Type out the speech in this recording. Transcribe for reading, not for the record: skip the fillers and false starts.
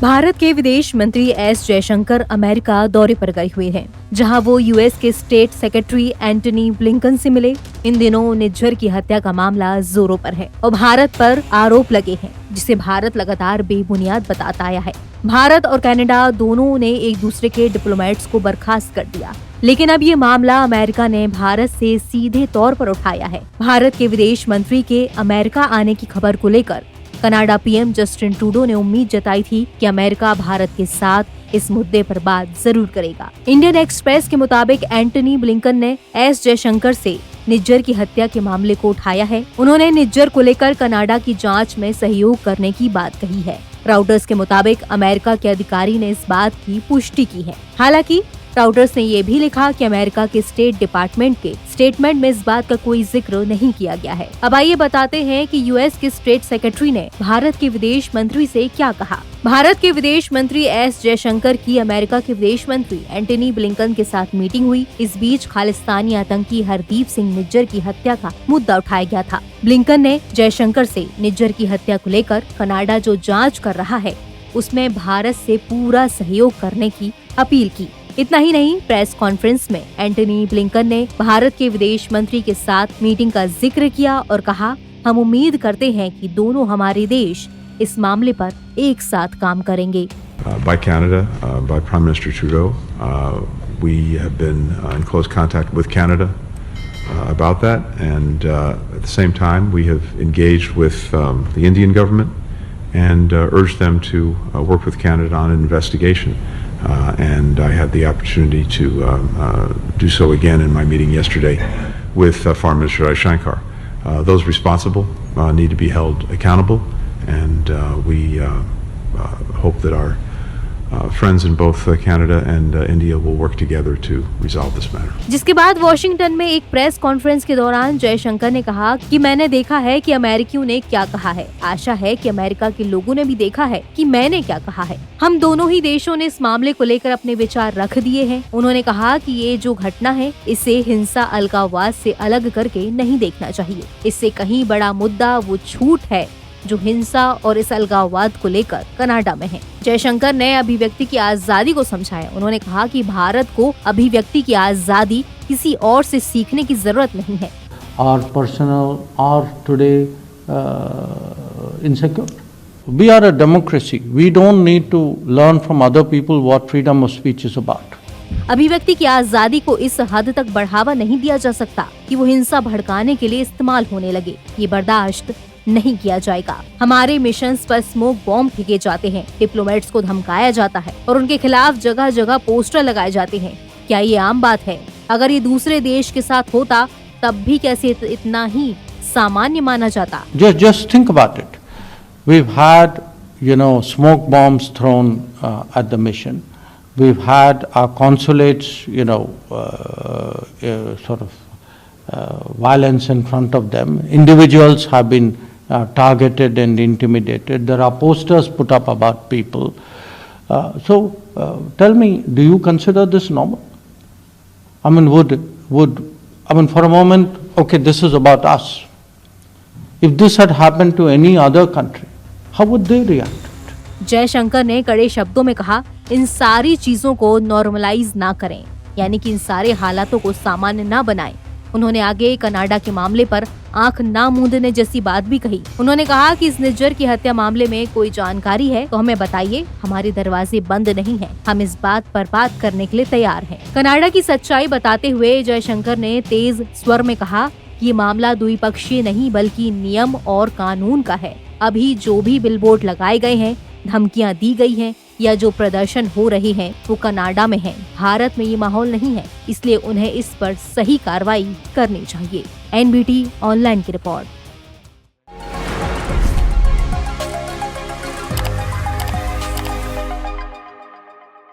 भारत के विदेश मंत्री एस जयशंकर अमेरिका दौरे पर गए हुए हैं, जहां वो यूएस के स्टेट सेक्रेटरी एंटनी ब्लिंकन से मिले। इन दिनों निज्जर की हत्या का मामला जोरों पर है और भारत पर आरोप लगे हैं, जिसे भारत लगातार बेबुनियाद बताता आया है। भारत और कनाडा दोनों ने एक दूसरे के डिप्लोमेट्स को बर्खास्त कर दिया, लेकिन अब ये मामला अमेरिका ने भारत से सीधे तौर पर उठाया है। भारत के विदेश मंत्री के अमेरिका आने की खबर को लेकर कनाडा पीएम जस्टिन ट्रूडो ने उम्मीद जताई थी कि अमेरिका भारत के साथ इस मुद्दे पर बात जरूर करेगा। इंडियन एक्सप्रेस के मुताबिक एंटनी ब्लिंकन ने एस जयशंकर से निज्जर की हत्या के मामले को उठाया है। उन्होंने निज्जर को लेकर कनाडा की जांच में सहयोग करने की बात कही है। राउटर्स के मुताबिक अमेरिका के अधिकारी ने इस बात की पुष्टि की है। हालांकि राउटर्स ने ये भी लिखा कि अमेरिका के स्टेट डिपार्टमेंट के स्टेटमेंट में इस बात का कोई जिक्र नहीं किया गया है। अब आइए बताते हैं कि यूएस के स्टेट सेक्रेटरी ने भारत के विदेश मंत्री से क्या कहा। भारत के विदेश मंत्री एस जयशंकर की अमेरिका के विदेश मंत्री एंटनी ब्लिंकन के साथ मीटिंग हुई। इस बीच खालिस्तानी आतंकी हरदीप सिंह निज्जर की हत्या का मुद्दा उठाया गया था। ब्लिंकन ने जयशंकर से निज्जर की हत्या को लेकर कनाडा जो जाँच कर रहा है उसमें भारत से पूरा सहयोग करने की अपील की। इतना ही नहीं, प्रेस कॉन्फ्रेंस में एंटनी ब्लिंकन ने भारत के विदेश मंत्री के साथ मीटिंग का जिक्र किया और कहा, हम उम्मीद करते हैं कि दोनों हमारे देश इस मामले पर एक साथ काम करेंगे। By Canada, by Prime Minister Trudeau, we have been in close contact with Canada about that, and at the same time we have engaged with the Indian government and urged them to work with Canada on an investigation. And I had the opportunity to do so again in my meeting yesterday with Foreign Minister Jaishankar. Those responsible need to be held accountable, and we hope that our friends in both Canada and India will work together to resolve this matter. जिसके बाद Washington में एक press conference के दौरान जयशंकर ने कहा कि मैंने देखा है कि अमेरिकियों ने क्या कहा है। आशा है कि अमेरिका के लोगों ने भी देखा है कि मैंने क्या कहा है। हम दोनों ही देशों ने इस मामले को लेकर अपने विचार रख दिए हैं। उन्होंने कहा कि ये जो घटना है इसे हिंसा अलगाववाद से अलग करके नहीं देखना चाहिए। इससे कहीं बड़ा मुद्दा वो छूट है जो हिंसा और इस अलगाववाद को लेकर कनाडा में है। जयशंकर ने अभिव्यक्ति की आजादी को समझाया। उन्होंने कहा कि भारत को अभिव्यक्ति की आजादी किसी और से सीखने की जरूरत नहीं है। और पर्सनल और today insecure, we are a democracy, we don't need to learn from other people what freedom of speech is about. अभिव्यक्ति की आजादी को इस हद तक बढ़ावा नहीं दिया जा सकता कि वो हिंसा भड़काने के लिए इस्तेमाल होने लगे। ये बर्दाश्त नहीं किया जाएगा। हमारे मिशंस पर स्मोक बॉम्ब फेंके जाते हैं, डिप्लोमेट्स को धमकाया जाता है और उनके खिलाफ जगह जगह पोस्टर लगाए जाते हैं। क्या ये आम बात है? अगर ये दूसरे देश के साथ होता तब भी कैसे इतना ही सामान्य माना जाता? Just think about it. We've had, smoke bombs thrown at the mission. We've had our consulates, sort of violence in front of them. Individuals have been targeted and intimidated. There are posters put up about people. So tell me, do you consider this normal? I mean, for a moment, okay, this is about us. If this had happened to any other country, how would they react? Jaishankar ने कड़े शब्दों में कहा, इन सारी चीजों को normalise ना करें, यानी कि इन सारे हालातों को सामान्य ना बनाएं। उन्होंने आगे कनाडा के मामले पर आंख ना मूंदने जैसी बात भी कही। उन्होंने कहा कि इस निज्जर की हत्या मामले में कोई जानकारी है तो हमें बताइए, हमारे दरवाजे बंद नहीं हैं, हम इस बात पर बात करने के लिए तैयार हैं। कनाडा की सच्चाई बताते हुए जयशंकर ने तेज स्वर में कहा कि ये मामला द्विपक्षीय नहीं बल्कि नियम और कानून का है। अभी जो भी बिलबोर्ड लगाए गए हैं, धमकियां दी गई हैं या जो प्रदर्शन हो रहे हैं वो कनाडा में है। भारत में ये माहौल नहीं है, इसलिए उन्हें इस पर सही कार्रवाई करनी चाहिए। एनबीटी ऑनलाइन की रिपोर्ट।